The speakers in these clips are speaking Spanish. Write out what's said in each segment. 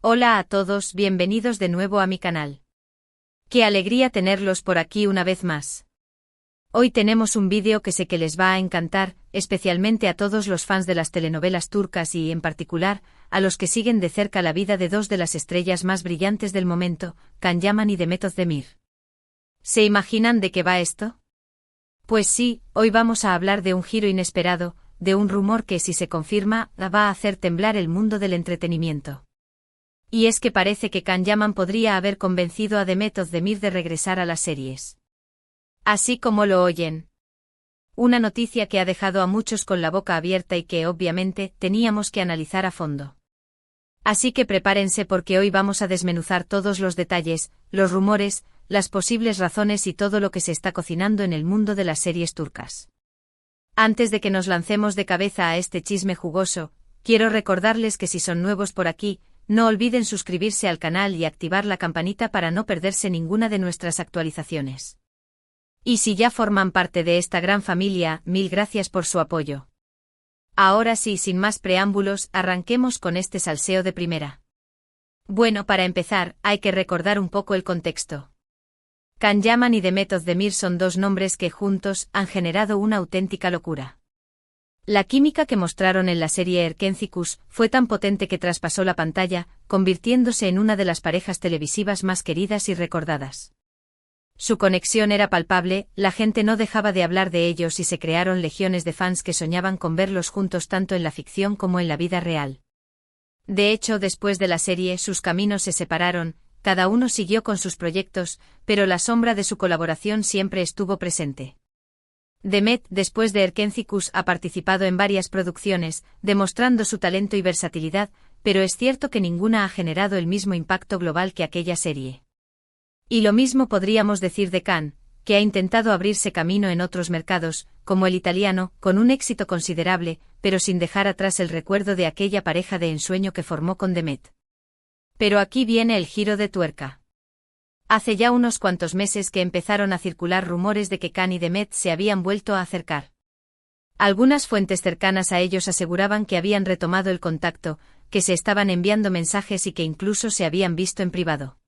Hola a todos, bienvenidos de nuevo a mi canal. Qué alegría tenerlos por aquí una vez más. Hoy tenemos un vídeo que sé que les va a encantar, especialmente a todos los fans de las telenovelas turcas y, en particular, a los que siguen de cerca la vida de dos de las estrellas más brillantes del momento, Can Yaman y Demet Özdemir. ¿Se imaginan de qué va esto? Pues sí, hoy vamos a hablar de un giro inesperado, de un rumor que, si se confirma, va a hacer temblar el mundo del entretenimiento. Y es que parece que Can Yaman podría haber convencido a Demet Özdemir de regresar a las series. Así como lo oyen. Una noticia que ha dejado a muchos con la boca abierta y que, obviamente, teníamos que analizar a fondo. Así que prepárense porque hoy vamos a desmenuzar todos los detalles, los rumores, las posibles razones y todo lo que se está cocinando en el mundo de las series turcas. Antes de que nos lancemos de cabeza a este chisme jugoso, quiero recordarles que si son nuevos por aquí, no olviden suscribirse al canal y activar la campanita para no perderse ninguna de nuestras actualizaciones. Y si ya forman parte de esta gran familia, mil gracias por su apoyo. Ahora sí, sin más preámbulos, arranquemos con este salseo de primera. Bueno, para empezar, hay que recordar un poco el contexto. Can Yaman y Demet Özdemir son dos nombres que juntos han generado una auténtica locura. La química que mostraron en la serie Erkencikus fue tan potente que traspasó la pantalla, convirtiéndose en una de las parejas televisivas más queridas y recordadas. Su conexión era palpable, la gente no dejaba de hablar de ellos y se crearon legiones de fans que soñaban con verlos juntos tanto en la ficción como en la vida real. De hecho, después de la serie, sus caminos se separaron, cada uno siguió con sus proyectos, pero la sombra de su colaboración siempre estuvo presente. Demet, después de Erkencikus, ha participado en varias producciones, demostrando su talento y versatilidad, pero es cierto que ninguna ha generado el mismo impacto global que aquella serie. Y lo mismo podríamos decir de Can, que ha intentado abrirse camino en otros mercados, como el italiano, con un éxito considerable, pero sin dejar atrás el recuerdo de aquella pareja de ensueño que formó con Demet. Pero aquí viene el giro de tuerca. Hace ya unos cuantos meses que empezaron a circular rumores de que Can y Demet se habían vuelto a acercar. Algunas fuentes cercanas a ellos aseguraban que habían retomado el contacto, que se estaban enviando mensajes y que incluso se habían visto en privado.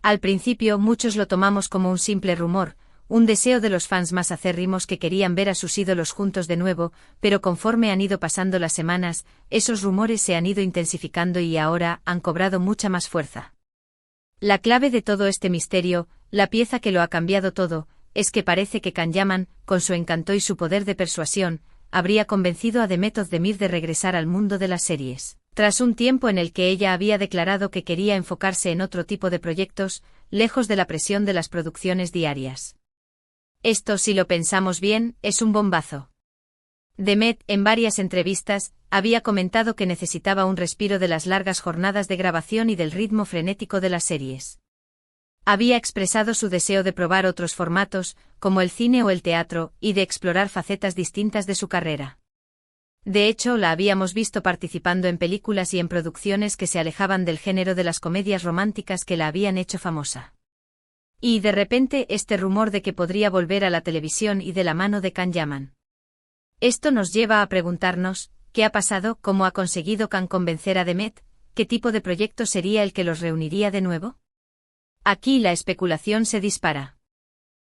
Al principio muchos lo tomamos como un simple rumor, un deseo de los fans más acérrimos que querían ver a sus ídolos juntos de nuevo, pero conforme han ido pasando las semanas, esos rumores se han ido intensificando y ahora han cobrado mucha más fuerza. La clave de todo este misterio, la pieza que lo ha cambiado todo, es que parece que Can Yaman, con su encanto y su poder de persuasión, habría convencido a Demet Özdemir de regresar al mundo de las series, tras un tiempo en el que ella había declarado que quería enfocarse en otro tipo de proyectos, lejos de la presión de las producciones diarias. Esto, si lo pensamos bien, es un bombazo. Demet, en varias entrevistas, había comentado que necesitaba un respiro de las largas jornadas de grabación y del ritmo frenético de las series. Había expresado su deseo de probar otros formatos, como el cine o el teatro, y de explorar facetas distintas de su carrera. De hecho, la habíamos visto participando en películas y en producciones que se alejaban del género de las comedias románticas que la habían hecho famosa. Y de repente este rumor de que podría volver a la televisión y de la mano de Can Yaman. Esto nos lleva a preguntarnos, ¿qué ha pasado? ¿Cómo ha conseguido Can convencer a Demet? ¿Qué tipo de proyecto sería el que los reuniría de nuevo? Aquí la especulación se dispara.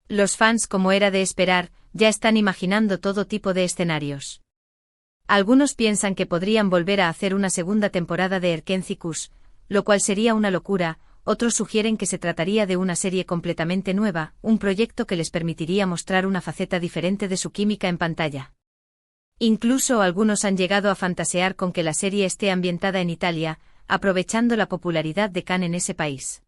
Los fans, como era de esperar, ya están imaginando todo tipo de escenarios. Algunos piensan que podrían volver a hacer una segunda temporada de Erkencikus, lo cual sería una locura. Otros sugieren que se trataría de una serie completamente nueva, un proyecto que les permitiría mostrar una faceta diferente de su química en pantalla. Incluso algunos han llegado a fantasear con que la serie esté ambientada en Italia, aprovechando la popularidad de Can en ese país.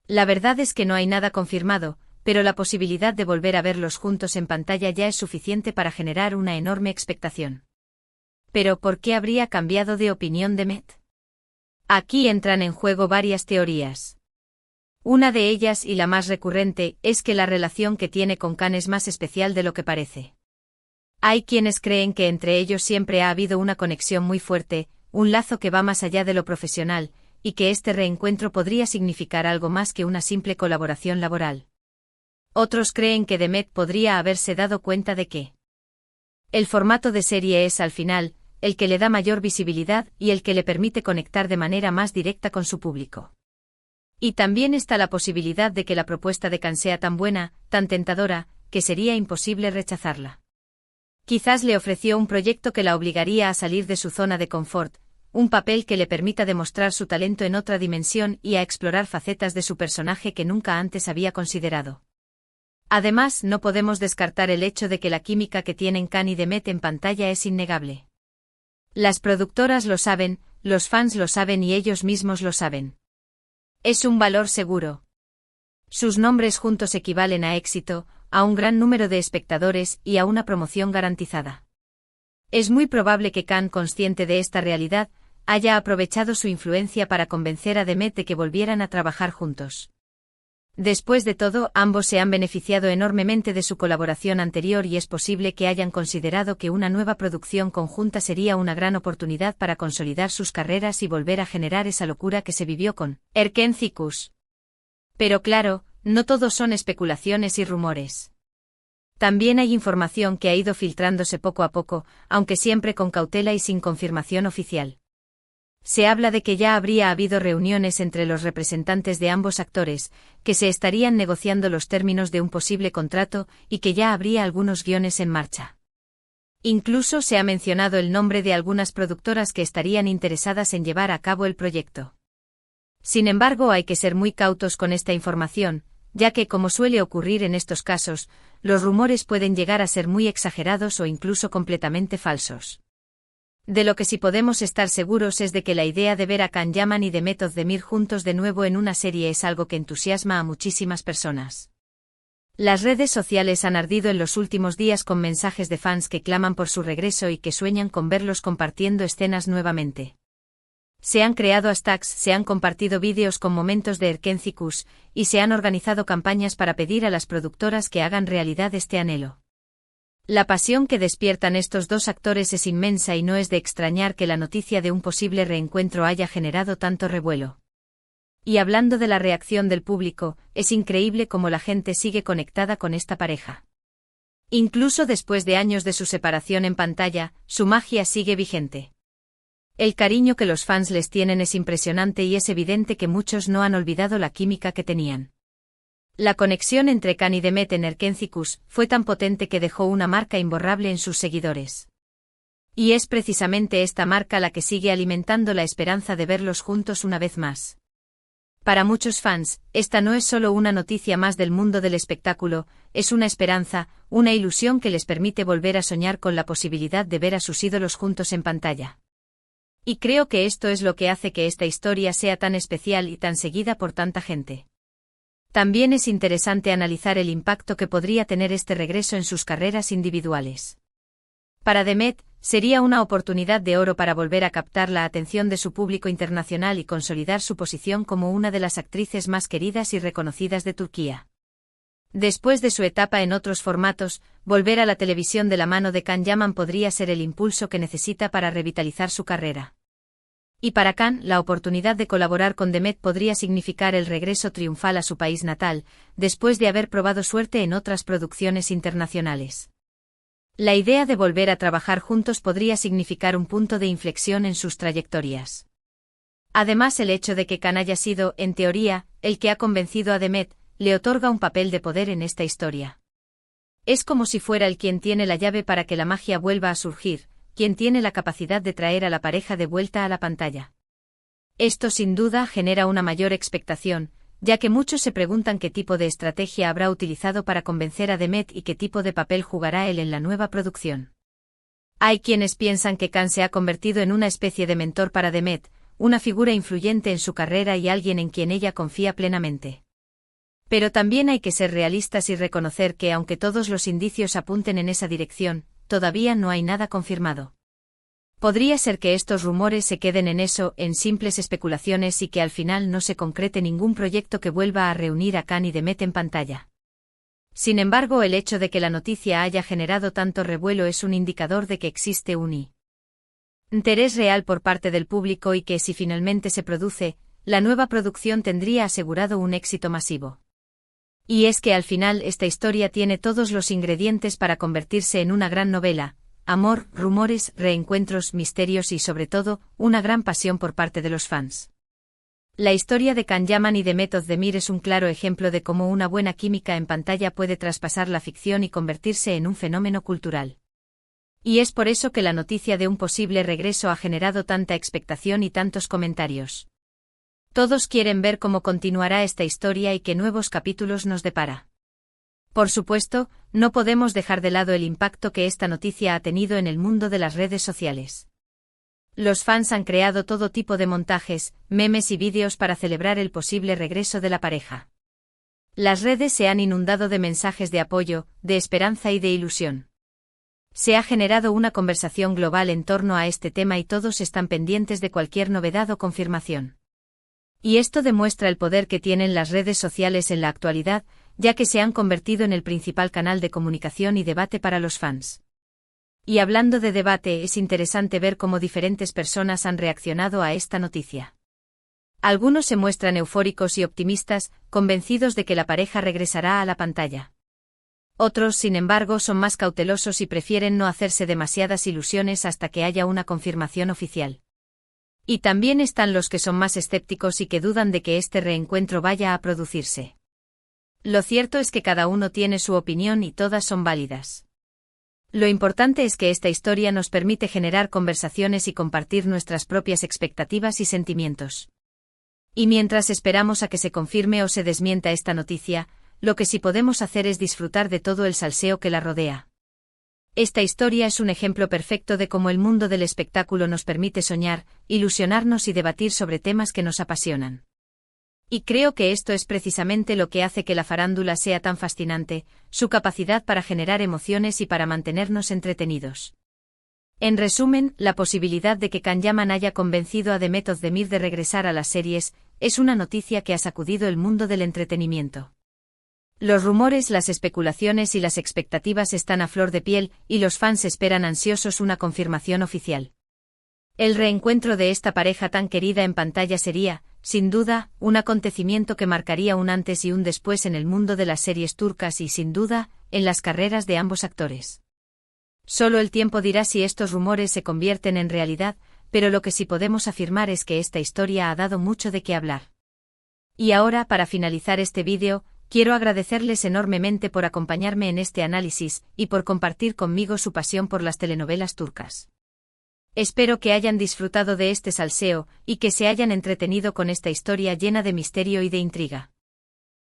La verdad es que no hay nada confirmado, pero la posibilidad de volver a verlos juntos en pantalla ya es suficiente para generar una enorme expectación. ¿Pero por qué habría cambiado de opinión Demet? Aquí entran en juego varias teorías. Una de ellas, y la más recurrente, es que la relación que tiene con Can es más especial de lo que parece. Hay quienes creen que entre ellos siempre ha habido una conexión muy fuerte, un lazo que va más allá de lo profesional, y que este reencuentro podría significar algo más que una simple colaboración laboral. Otros creen que Demet podría haberse dado cuenta de que el formato de serie es, al final, el que le da mayor visibilidad y el que le permite conectar de manera más directa con su público. Y también está la posibilidad de que la propuesta de Khan sea tan buena, tan tentadora, que sería imposible rechazarla. Quizás le ofreció un proyecto que la obligaría a salir de su zona de confort, un papel que le permita demostrar su talento en otra dimensión y a explorar facetas de su personaje que nunca antes había considerado. Además, no podemos descartar el hecho de que la química que tienen Khan y Demet en pantalla es innegable. Las productoras lo saben, los fans lo saben y ellos mismos lo saben. Es un valor seguro. Sus nombres juntos equivalen a éxito, a un gran número de espectadores y a una promoción garantizada. Es muy probable que Khan, consciente de esta realidad, haya aprovechado su influencia para convencer a Demet de que volvieran a trabajar juntos. Después de todo, ambos se han beneficiado enormemente de su colaboración anterior y es posible que hayan considerado que una nueva producción conjunta sería una gran oportunidad para consolidar sus carreras y volver a generar esa locura que se vivió con Erken Cikus. Pero claro, no todo son especulaciones y rumores. También hay información que ha ido filtrándose poco a poco, aunque siempre con cautela y sin confirmación oficial. Se habla de que ya habría habido reuniones entre los representantes de ambos actores, que se estarían negociando los términos de un posible contrato y que ya habría algunos guiones en marcha. Incluso se ha mencionado el nombre de algunas productoras que estarían interesadas en llevar a cabo el proyecto. Sin embargo, hay que ser muy cautos con esta información, ya que, como suele ocurrir en estos casos, los rumores pueden llegar a ser muy exagerados o incluso completamente falsos. De lo que sí podemos estar seguros es de que la idea de ver a Can Yaman y Demet Özdemir juntos de nuevo en una serie es algo que entusiasma a muchísimas personas. Las redes sociales han ardido en los últimos días con mensajes de fans que claman por su regreso y que sueñan con verlos compartiendo escenas nuevamente. Se han creado hashtags, se han compartido vídeos con momentos de Erken Cikus, y se han organizado campañas para pedir a las productoras que hagan realidad este anhelo. La pasión que despiertan estos dos actores es inmensa y no es de extrañar que la noticia de un posible reencuentro haya generado tanto revuelo. Y hablando de la reacción del público, es increíble cómo la gente sigue conectada con esta pareja. Incluso después de años de su separación en pantalla, su magia sigue vigente. El cariño que los fans les tienen es impresionante y es evidente que muchos no han olvidado la química que tenían. La conexión entre Can y Demet en Erken Cikus fue tan potente que dejó una marca imborrable en sus seguidores. Y es precisamente esta marca la que sigue alimentando la esperanza de verlos juntos una vez más. Para muchos fans, esta no es solo una noticia más del mundo del espectáculo, es una esperanza, una ilusión que les permite volver a soñar con la posibilidad de ver a sus ídolos juntos en pantalla. Y creo que esto es lo que hace que esta historia sea tan especial y tan seguida por tanta gente. También es interesante analizar el impacto que podría tener este regreso en sus carreras individuales. Para Demet, sería una oportunidad de oro para volver a captar la atención de su público internacional y consolidar su posición como una de las actrices más queridas y reconocidas de Turquía. Después de su etapa en otros formatos, volver a la televisión de la mano de Can Yaman podría ser el impulso que necesita para revitalizar su carrera. Y para Can, la oportunidad de colaborar con Demet podría significar el regreso triunfal a su país natal, después de haber probado suerte en otras producciones internacionales. La idea de volver a trabajar juntos podría significar un punto de inflexión en sus trayectorias. Además, el hecho de que Can haya sido, en teoría, el que ha convencido a Demet, le otorga un papel de poder en esta historia. Es como si fuera él quien tiene la llave para que la magia vuelva a surgir, quien tiene la capacidad de traer a la pareja de vuelta a la pantalla. Esto sin duda genera una mayor expectación, ya que muchos se preguntan qué tipo de estrategia habrá utilizado para convencer a Demet y qué tipo de papel jugará él en la nueva producción. Hay quienes piensan que Can se ha convertido en una especie de mentor para Demet, una figura influyente en su carrera y alguien en quien ella confía plenamente. Pero también hay que ser realistas y reconocer que aunque todos los indicios apunten en esa dirección, todavía no hay nada confirmado. Podría ser que estos rumores se queden en eso, en simples especulaciones y que al final no se concrete ningún proyecto que vuelva a reunir a Can y Demet en pantalla. Sin embargo, el hecho de que la noticia haya generado tanto revuelo es un indicador de que existe un interés real por parte del público y que si finalmente se produce, la nueva producción tendría asegurado un éxito masivo. Y es que al final esta historia tiene todos los ingredientes para convertirse en una gran novela, amor, rumores, reencuentros, misterios y sobre todo, una gran pasión por parte de los fans. La historia de Can Yaman y de Meth Özdemir es un claro ejemplo de cómo una buena química en pantalla puede traspasar la ficción y convertirse en un fenómeno cultural. Y es por eso que la noticia de un posible regreso ha generado tanta expectación y tantos comentarios. Todos quieren ver cómo continuará esta historia y qué nuevos capítulos nos depara. Por supuesto, no podemos dejar de lado el impacto que esta noticia ha tenido en el mundo de las redes sociales. Los fans han creado todo tipo de montajes, memes y vídeos para celebrar el posible regreso de la pareja. Las redes se han inundado de mensajes de apoyo, de esperanza y de ilusión. Se ha generado una conversación global en torno a este tema y todos están pendientes de cualquier novedad o confirmación. Y esto demuestra el poder que tienen las redes sociales en la actualidad, ya que se han convertido en el principal canal de comunicación y debate para los fans. Y hablando de debate, es interesante ver cómo diferentes personas han reaccionado a esta noticia. Algunos se muestran eufóricos y optimistas, convencidos de que la pareja regresará a la pantalla. Otros, sin embargo, son más cautelosos y prefieren no hacerse demasiadas ilusiones hasta que haya una confirmación oficial. Y también están los que son más escépticos y que dudan de que este reencuentro vaya a producirse. Lo cierto es que cada uno tiene su opinión y todas son válidas. Lo importante es que esta historia nos permite generar conversaciones y compartir nuestras propias expectativas y sentimientos. Y mientras esperamos a que se confirme o se desmienta esta noticia, lo que sí podemos hacer es disfrutar de todo el salseo que la rodea. Esta historia es un ejemplo perfecto de cómo el mundo del espectáculo nos permite soñar, ilusionarnos y debatir sobre temas que nos apasionan. Y creo que esto es precisamente lo que hace que la farándula sea tan fascinante, su capacidad para generar emociones y para mantenernos entretenidos. En resumen, la posibilidad de que Can Yaman haya convencido a Meth Özdemir de regresar a las series, es una noticia que ha sacudido el mundo del entretenimiento. Los rumores, las especulaciones y las expectativas están a flor de piel, y los fans esperan ansiosos una confirmación oficial. El reencuentro de esta pareja tan querida en pantalla sería, sin duda, un acontecimiento que marcaría un antes y un después en el mundo de las series turcas y, sin duda, en las carreras de ambos actores. Solo el tiempo dirá si estos rumores se convierten en realidad, pero lo que sí podemos afirmar es que esta historia ha dado mucho de qué hablar. Y ahora, para finalizar este vídeo, quiero agradecerles enormemente por acompañarme en este análisis y por compartir conmigo su pasión por las telenovelas turcas. Espero que hayan disfrutado de este salseo y que se hayan entretenido con esta historia llena de misterio y de intriga.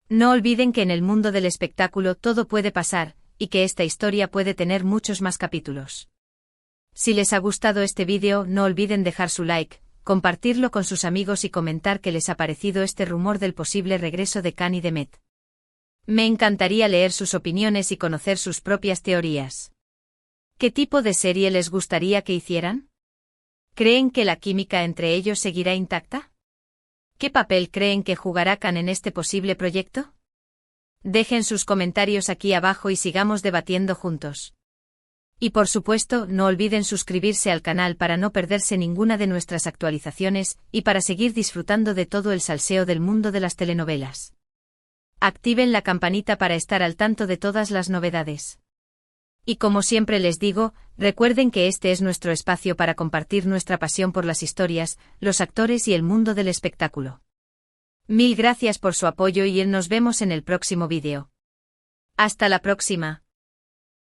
No olviden que en el mundo del espectáculo todo puede pasar, y que esta historia puede tener muchos más capítulos. Si les ha gustado este vídeo, no olviden dejar su like, compartirlo con sus amigos y comentar qué les ha parecido este rumor del posible regreso de Can y de Meth. Me encantaría leer sus opiniones y conocer sus propias teorías. ¿Qué tipo de serie les gustaría que hicieran? ¿Creen que la química entre ellos seguirá intacta? ¿Qué papel creen que jugará Can en este posible proyecto? Dejen sus comentarios aquí abajo y sigamos debatiendo juntos. Y por supuesto, no olviden suscribirse al canal para no perderse ninguna de nuestras actualizaciones y para seguir disfrutando de todo el salseo del mundo de las telenovelas. Activen la campanita para estar al tanto de todas las novedades. Y como siempre les digo, recuerden que este es nuestro espacio para compartir nuestra pasión por las historias, los actores y el mundo del espectáculo. Mil gracias por su apoyo y nos vemos en el próximo vídeo. Hasta la próxima.